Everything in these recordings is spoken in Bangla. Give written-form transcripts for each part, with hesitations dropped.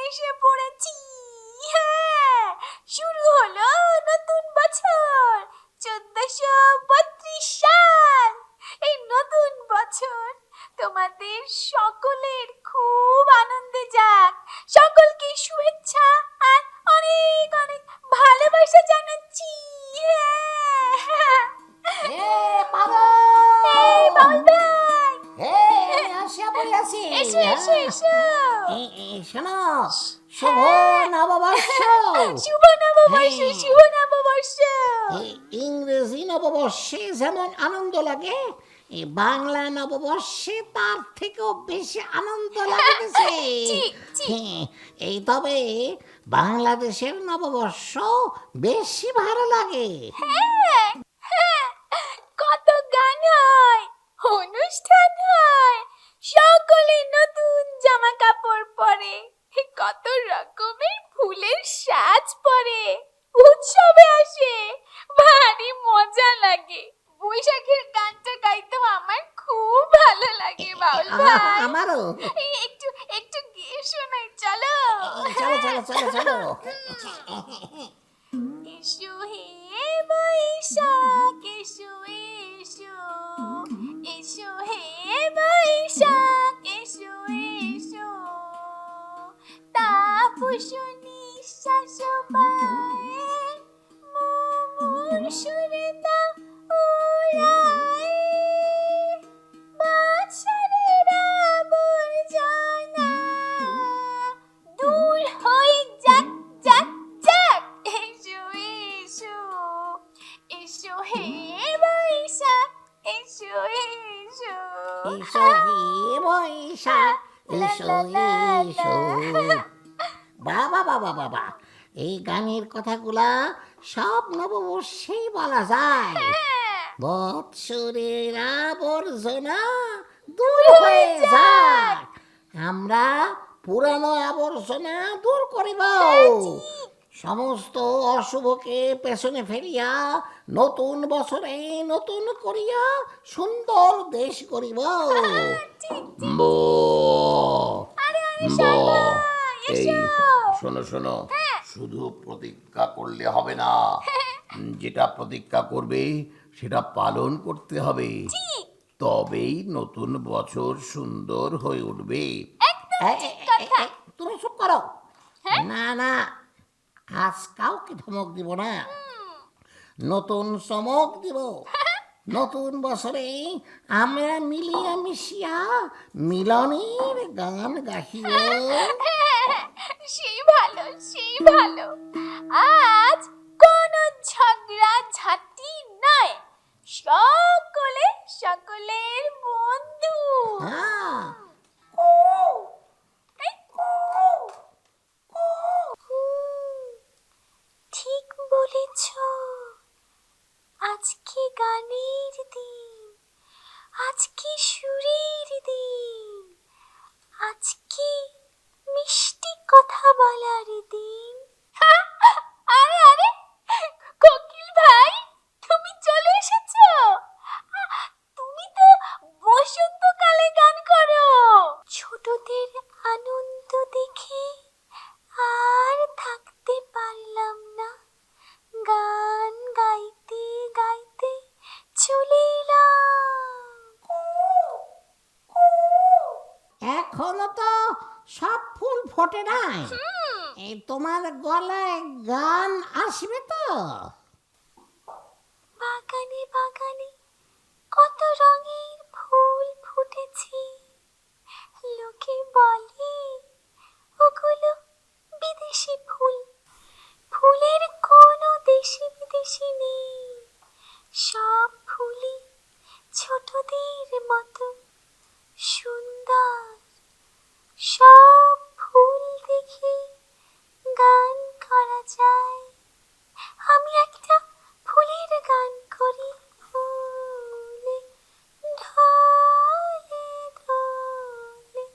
এসে পড়েছি। হ্যাঁ, শুরু হলো নতুন বছর, 1432 সাল। এই নতুন বছর তোমাদের সকলের খুব আনন্দে যাক। সকলকে শুভেচ্ছা আর অনেক অনেক ভালোবাসা জানাচ্ছি। হ্যাঁ। এ বাবা, এই বাউল ভাই, আমি আসিয়া পড়িয়াছি। এসো এসো এসো। শোনো, শুভ নববর্ষ। শুভ নববর্ষ, হ্যাঁ। শুভ নববর্ষ। ইংরেজি নববর্ষে যেমন আনন্দ লাগে, এই বাংলা নববর্ষে তার থেকেও বেশি আনন্দ লাগতেছে। ঠিক, ঠিক। হ্যাঁ, এই তবে বাংলাদেশের নববর্ষ বেশি ভালো লাগে। হ্যাঁ, হ্যাঁ, কত গান হয়, অনুষ্ঠান হয়, সকলে নতুন জামা কাপড় পরে, কত রকমের ফুলের সাজ পরে, উৎসবে আসে, ভারী মজা লাগে। বৈশাখের গানটা গাইতেও আমার খুব ভালো লাগে বাউল ভাই। আমারও। এই একটু একটু গিয়ে শোনাই, চলো। চলো চলো চলো চলো। এসো হে বৈশাখ, এসো এসো, এসো হে বৈশাখ, এসো এসো, তাপস নিঃশ্বাস পায়ে মোর সুরে তা ওড়ায়, বৎসরের আবর্জনা দূর হয়ে যাক যাক যাক। এসো এসো, এসো হে বৈশাখ, এসো এসো। এসো হে বৈশাখ, এসো এসো। বাবা বাবা বাবা, এই গানের কথাগুলা সব নববর্ষেই বলা যায়। বৎসরের আবর্জনা দূর হয়ে যাক, আমরা পুরানো আবর্জনা দূর করিব, সমস্ত অশুভকে পেছনে ফেলিয়া নতুন বছরে নতুন করিয়া সুন্দর দেশ করিব। এই শোনো শোনো, শুধু প্রতিজ্ঞা করলে হবে না, যেটা প্রতিজ্ঞা করবে সেটা পালন করতে হবে, তবেই নতুন বছর সুন্দর হয়ে উঠবে। তুমি চুপ করো। না না, আজ কাউকে ধমক দিব না, নতুন চমক দিব। নতুন বছরে আমরা মিলিয়া মিশিয়া মিলনের গান গাহিব। সেই ভালো, সেই ভালো। আজ কোনো ঝগড়া ঝাঁটি নয়, সকলে সকলের বন্ধু। হ্যাঁ, ঠিক বলেছ, আজকে গানের দিন, আজকে সুরের দিন, আজকে মিষ্টি কথা বলার দিন। আরে আরে, কোকিল ভাই, তুমি চলে এসেছো। তুমি তো বসন্তকালে গান করো। ছোটদের আনন্দ দেখে আর থাকতে পারলাম না, গান গাইতে গাইতে চলে এলাম। এখনো তো সব ফুল ফোটে নাই, এই তোমার গলায় গান আসবে তো? বাগানে বাগানে কত রঙের ফুল ফুটেছে, লোকে বলে ওগুলো বিদেশি ফুল। ফুলের কোনো দেশি বিদেশি নেই, সব ফুলই ছোটদের মতো সুন্দর। সব ফুল দেখে গান করা যায়। আমি একটা ফুলের গান করি। ফুলে ঢলে ঢলে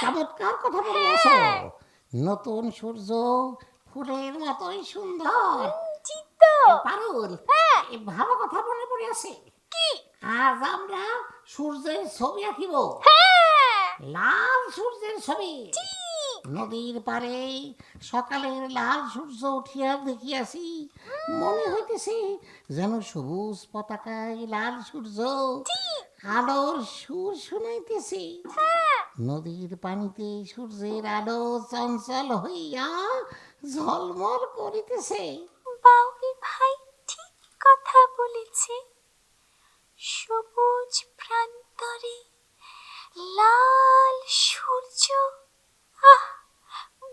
চমৎকার কথা বলেছো। নতুন সূর্য ফুলের মতোই সুন্দর। ঠিক তো। পারুল, এই ভালো কথা মনে পড়ে আছে। কি? আজ আমরা সূর্যের ছবি আঁকিব। হ্যাঁ, লাল সূর্যের ছবি। ঠিক। নদীর পারে সকালের লাল সূর্য উঠিয়া দেখিয়াছি, মনে হইতেছে যেন সবুজ পতাকায় লাল সূর্য আলোর সুর শুনাইতেছে। নদীর পানিতে সূর্যের আলো চঞ্চল হইয়া ঝলমল করিতেছে। বাউল ভাই ঠিক কথা বলেছে। সবুজ প্রান্তরে লাল সূর্য, আহ,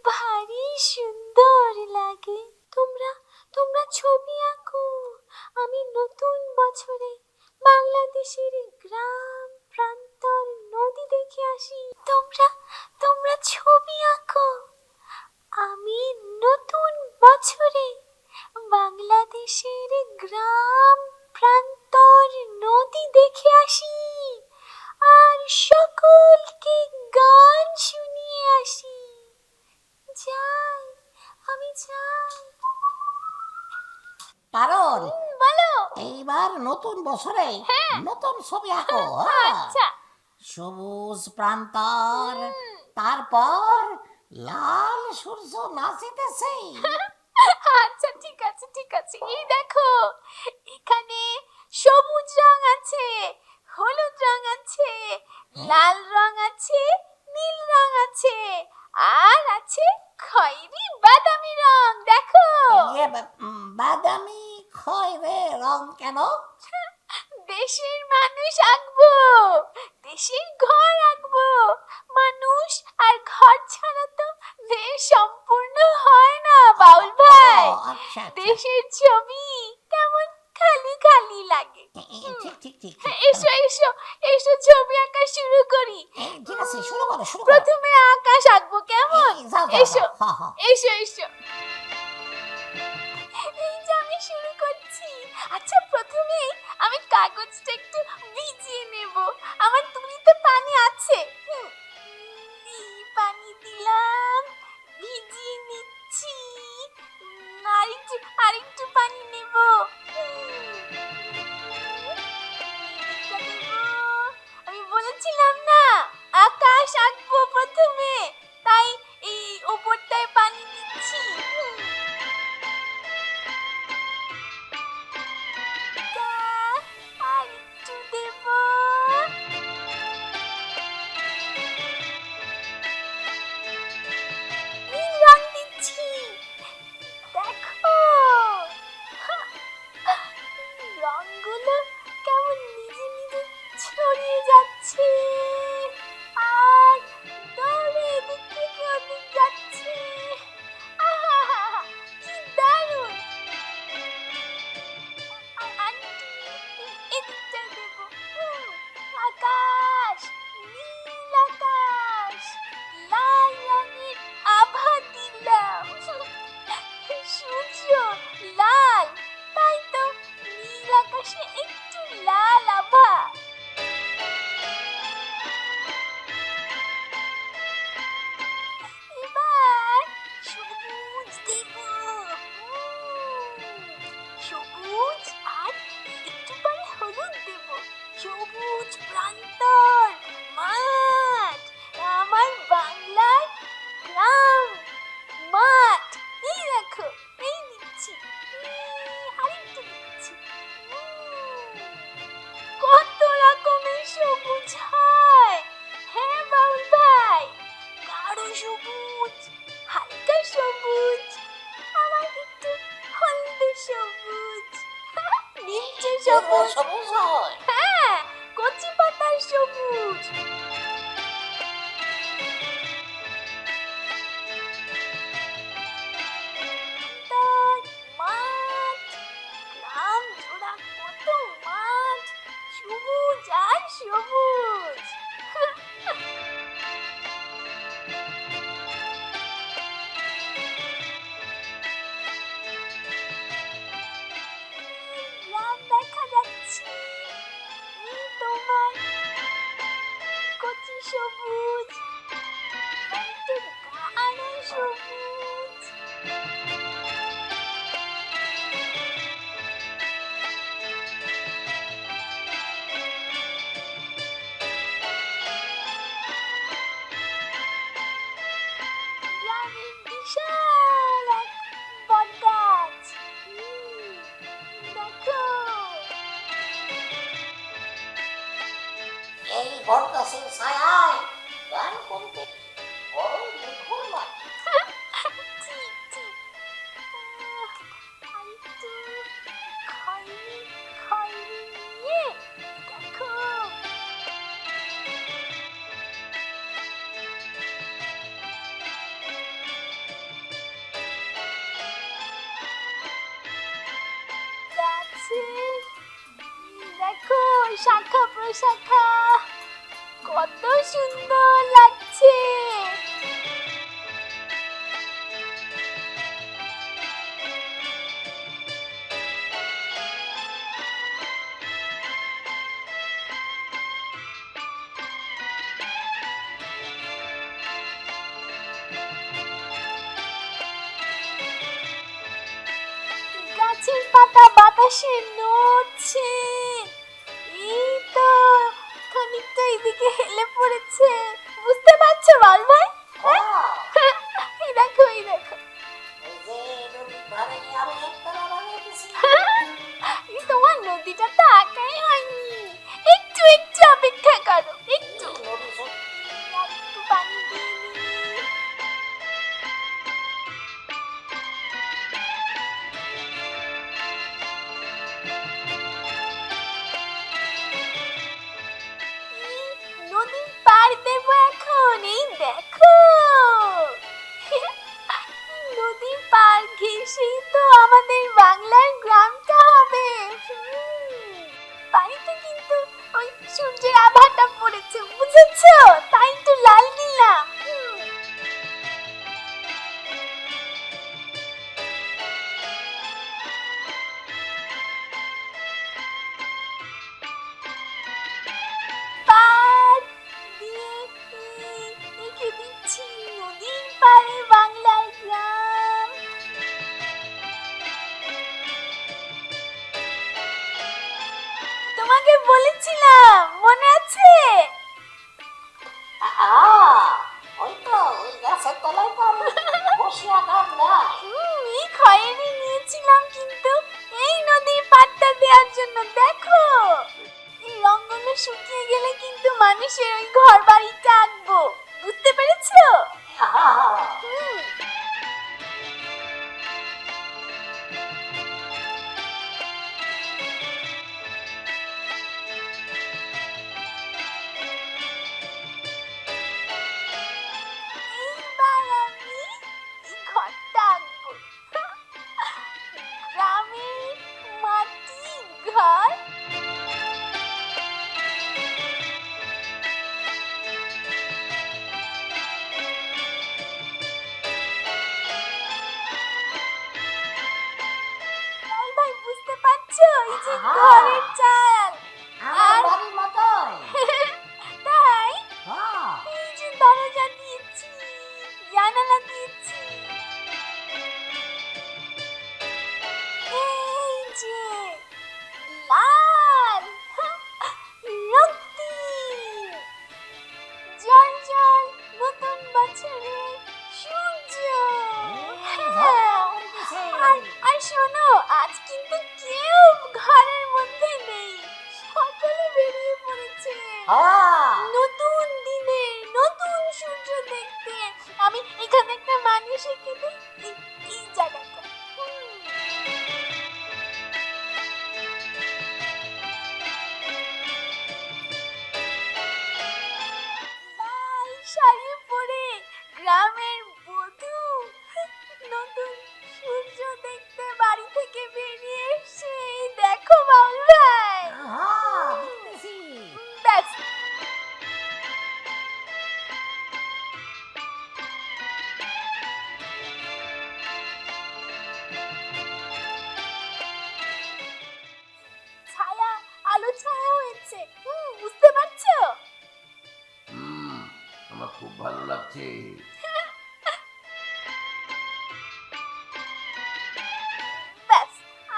ভারী সুন্দর লাগে। তোমরা তোমরা ছবি আঁকো, আমি নতুন বছরে বাংলাদেশের গ্রাম প্রান্তর নদী দেখে আসি। তোমরা তোমরা ছবি আঁকো, আমি নতুন বছরে বাংলাদেশের গ্রাম প্রান্তর নদী দেখে আসি আর সকলকে গান শুনিয়ে আসি। যাই, আমি যাই। পারুল, বলো। এইবার নতুন বছরে নতুন ছবি আঁকো। হ্যাঁ? আচ্ছা। সবুজ প্রান্তর, তারপর লাল সূর্য নাচিতেছে। আচ্ছা, ঠিক আছে ঠিক আছে। এই দেখো, এখানে সবুজ রং আছে, হলুদ রং আছে, লাল রং আছে, নীল রং আছে, আর আছে খয়েরি বাদামি রং। দেখো। বাদামি খয়েরি রং কেন? দেশের মানুষ আঁকবো, দেশের ঘর আঁকবো। মানুষ আর ঘর ছাড়া তো দেশ সম্পূর্ণ হয় না বাউল ভাই। আচ্ছা, দেশের ছবি কেমন খালি খালি লাগে। ঠিক ঠিক ঠিক। এসো এসো এসো, ছবি আঁকা শুরু করি। ঠিক আছে, শুরু করো শুরু করো। প্রথমে আকাশ আঁকবো, কেমন? এসো এসো এসো। এই যে আমি শুরু করছি। আচ্ছা, প্রথমে আমি কাগজটা একটু ভিজিয়ে নেব। আমার তুলিতে পানি আছে। পানি দিলাম, ভিজিয়ে নিচ্ছি। আরেকটু পানি নেব। আমি বলেছিলাম না আকাশ আঁকবো প্রথমে, তাই এই উপরটায় পানি দিচ্ছি। আরেকটু দেব। নীল রং দিচ্ছি। দেখো, রংগুলো কেমন নিজে নিজে ছড়িয়ে যাচ্ছে আর দৌড়ে এদিক থেকে ওদিক যাচ্ছে। আহা, কি দারুণ। এদিকটা দেব। আকাশ, নীল আকাশ, লাল রঙের আভা দিলাম। সূর্য লাল, তাই তো নীল আকাশে একটু লাল আভা। এবার সবুজ দেব। সবুজ আর একটু পরে হলুদ দেব। সবুজ প্রান্তর মাঠ, আমার বাংলার গ্রাম মাঠ। এই দেখো, এই দিচ্ছি, আরেকটু দিচ্ছি। কত রকমের সবুজ হয়। হ্যাঁ বাউল ভাই, গাঢ় সবুজ, হালকা সবুজ, আবার একটু হলদে সবুজ, নীলচে সবুজ। সবুজ হয়। হ্যাঁ, কচি পাতার সবুজ। মাঠ, গ্রাম জোড়া কত মাঠ, সবুজ আর সবুজ। গ্রাম দেখা যাচ্ছে। এই তোমার কচি সবুজ, বটগাছের ছায়ায় গান করতে বড় মুখর লাগে। ঠিক ঠিক আরেকটু খয়েরি খয়েরি নিয়ে দেখো। গাছে দেখো শাখা প্রশাখা কত সুন্দর লাগছে। গাছের পাতা বাতাসে নড়ছে, এই তো খানিকটা এদিকে হেলে পড়েছে, বুঝতে পারছো বল ভাই? এই দেখো এই দেখো, এই যে নদীর ধারে আমি একতলা বানিয়েছি। এই তোমার নদীটা তো আঁকাই হয়নি, একটু একটু অপেক্ষা করো, একটু নদী সত্যি আর একটু পানি দিয়ে নিই। নদীর পার দেবো এখন, এই দেখো নদীর পার ঘেঁষেই তো আমাদের বাংলার গ্রামটা হবে। পানিতে কিন্তু ওই সূর্যের আভাটা পড়েছে, বুঝেছো? তাই তো লাল দিলাম। পার দিয়ে এঁকে দিচ্ছি নদীর পাড়ে বাংলার গ্রাম। তোমাকে বলেছিলাম মনে আছে? ওই তো ওই গাছের তলায় তো আমি বসিয়া গান গাই। এই খয়েরি নিয়েছিলাম কিন্তু এই নদীর পাড়টা দেওয়ার জন্য। দেখো এই রঙগুলো শুকিয়ে গেলে কিন্তু মানুষের ওই ঘর বাড়িটা আঁকবো, বুঝতে পেরেছো? হুম। এইবার আমি এই ঘরটা আঁকবো, গ্রামের মাটির ঘর। লাল ভাই বুঝতে পারছো? এই যে ঘরের চাল। আমার বাড়ির মতোই। তাই হ্যাঁ, এই যে দরজা দিয়েছি, জানালা দিয়েছি, এই যে লাল রক্তিম জল জল নতুন বছরে সূর্য। হ্যাঁ, আর শোনো আজ কিন্তু কেউ ঘরের মধ্যে নেই, সকলে বেরিয়ে পড়েছে নতুন দিনে নতুন সূর্য দেখতে। আমি এখানে একটা মানুষ এঁকে দিই, এই জায়গাটা। লাল শাড়ি পরে গ্রামের বধূ নতুন সূর্য দেখতে বাড়ি থেকে বেরিয়ে এসছে, এই দেখো বাউল ভাই। দেখতেছি। ব্যাস ছায়া আলো ছায়া হয়েছে, বুঝতে পারছো? আমার খুব ভালো লাগছে। ব্যাস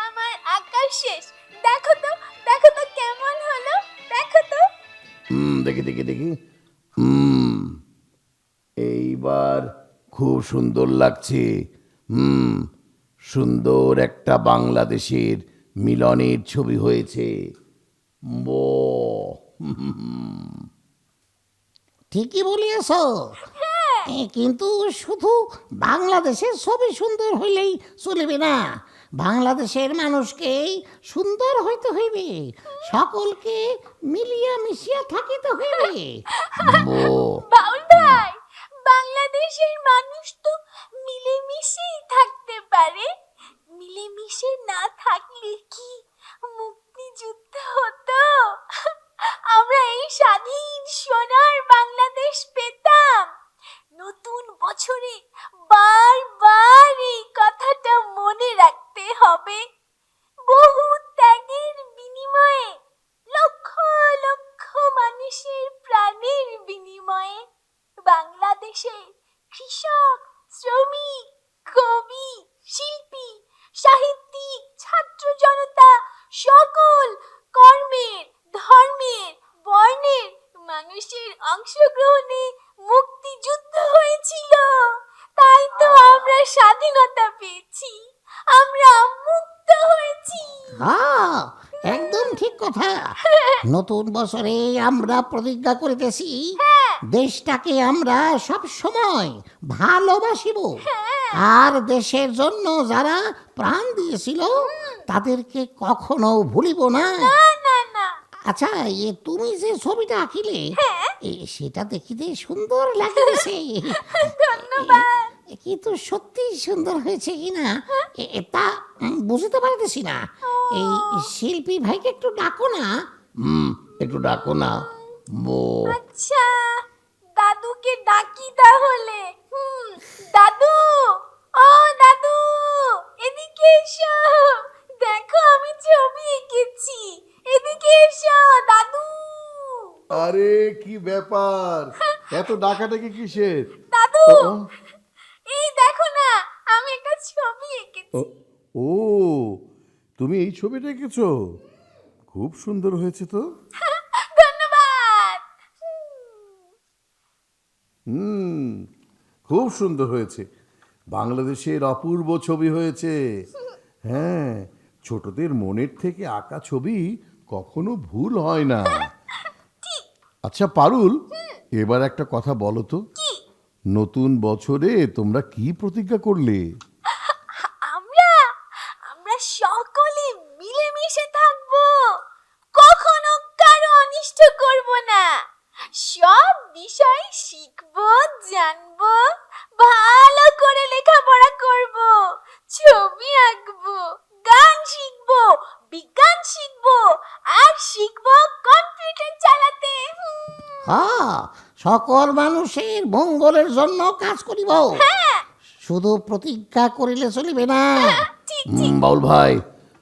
আমার আঁকা শেষ। দেখো তো দেখো তো কেমন হলো, দেখো তো। দেখি দেখি দেখি। এইবার খুব সুন্দর লাগছে। সুন্দর একটা বাংলাদেশের মিলনের ছবি হয়েছে। ঠিকই বলিয়েছ। কিন্তু শুধু বাংলাদেশের ছবি সুন্দর হইলেই চলবে না, বাংলাদেশের মানুষকে সুন্দর হইতে হইবে, সকলকে মিলিয়া মিশিয়া থাকিতে হইবে। ও বাউল ভাই, বাংলাদেশের মানুষ তো মিলেমিশেই থাকতে পারে। মিলেমিশে না থাকলে কি মুক্তিযুদ্ধ হতো? আমরা এই স্বাধীন সোনার বাংলাদেশ পেতাম। নতুন বছরে বারবার এই কথাটা মনে রাখতে হবে। বহু ত্যাগের বিনিময়ে, লক্ষ লক্ষ মানুষের প্রাণের বিনিময়ে বাংলাদেশে কৃষক, শ্রমিক, কবি, শিল্পী, সাহিত্যিক, ছাত্র জনতা, সকল কর্মের, ধর্মের, বর্ণের মানুষের অংশগ্রহণে মুক্তিযুদ্ধ হয়েছিল। তাই তো আমরা স্বাধীনতা পেয়েছি, আমরা মুক্ত হয়েছি। হ্যাঁ, একদম ঠিক কথা। নতুন বছরে আমরা প্রতিজ্ঞা করিতেছি, দেশটাকে আমরা সব সময় ভালোবাসিব, আর দেশের জন্য যারা প্রাণ দিয়েছিল তাদেরকে কখনো ভুলিব না। না না না, আচ্ছা, তুমি যে ছবিটা আঁকিলে সেটা দেখিতে সুন্দর লাগতেছে। ধন্যবাদ। কিন্তু সত্যি সুন্দর হয়েছে কিনা তা বুঝতে পারতেছি না। এই শিল্পী ভাইকে একটু ডাকো না। একটু ডাকো না। ও আচ্ছা, দাদুকে ডাকি তাহলে। দাদু, ও দাদু, এদিকে এসো। দেখো আমি ছবি এঁকেছি, এদিকে এসো দাদু। আরে কি ব্যাপার, এত ডাকাডাকি কিসের? দাদু, ও, এই দেখো না, আমি একটা ছবি এঁকেছি। ও, ও তুমি এই ছবিটা এঁকেছো? খুব সুন্দর হয়েছে তো। ধন্যবাদ। খুব সুন্দর হয়েছে, বাংলাদেশের অপূর্ব ছবি হয়েছে। হ্যাঁ, ছোটদের মনের থেকে আঁকা ছবি কখনো ভুল হয় না। আচ্ছা পারুল, এবার একটা কথা বলো তো, নতুন বছরে তোমরা কি প্রতিজ্ঞা করলে? আমরা আমরা সকলে মিলেমিশে থাকবো, কখনো কারো অনিষ্ট করব না, সব বিষয় শিখবো, জানবো, ভালো করে লেখাপড়া করব, ছবি আঁকবো, গান শিখবো, বিজ্ঞান শিখবো, আর শিখবো কম্পিউটার চালাতে। হ্যাঁ, সকল মানুষের মঙ্গলের জন্য কাজ করিব, শুধু প্রতিজ্ঞা করিলে চলিবে না। বাউল ভাই,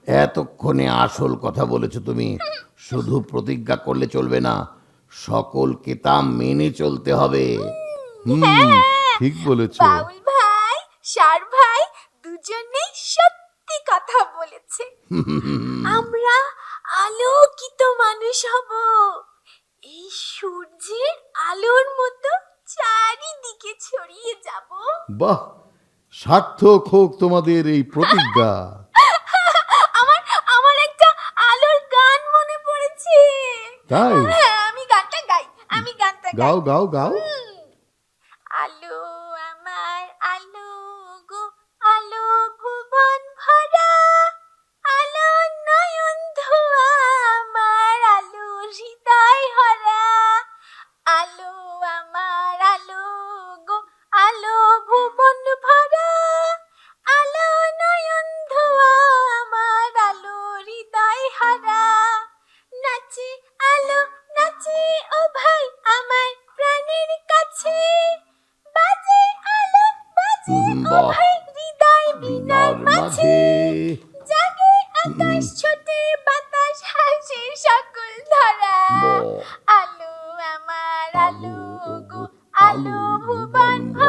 এতক্ষণে আসল কথা বলেছো তুমি। শুধু প্রতিজ্ঞা করলে চলবে না, সকলকে তা মেনে চলতে হবে। ঠিক বলেছো। বাউল ভাই, সার ভাই দুজনেই সত্যি কথা বলেছে। আমরা আলোকিত মানুষ হব, এই সূর্যের আলোর মতো চারিদিকে ছড়িয়ে যাব। বাহ, সার্থক হোক তোমাদের এই প্রতিজ্ঞা। আমার আমার একটা আলোর গান মনে পড়েছে। তাই? হ্যাঁ, আমি গানটা গাই, আমি গানটা গাই। গাও গাও গাও। আলো আমার আলো গো, আলো ভুবন ভরা, আলো নয়ন ধোয়া আমার, আলো হৃদয় হরা। আলো আমার আলো গো, আলো ভুবন ভরা, আলো নয়ন ধোয়া আমার, আলো হৃদয় হারা। নাচে আলো নাচে ও ভাই আমার প্রাণের কাছে, বাজে আলো বাজে ও বাহ। ভাই হৃদয় বিনার বিনার মাঝে। মাঝে জাগে আকাশ ছোটে বাতাস হাসে সকল ধরা। বাহ। আলো আমার আলো গো, আলো ভুবন ভরা।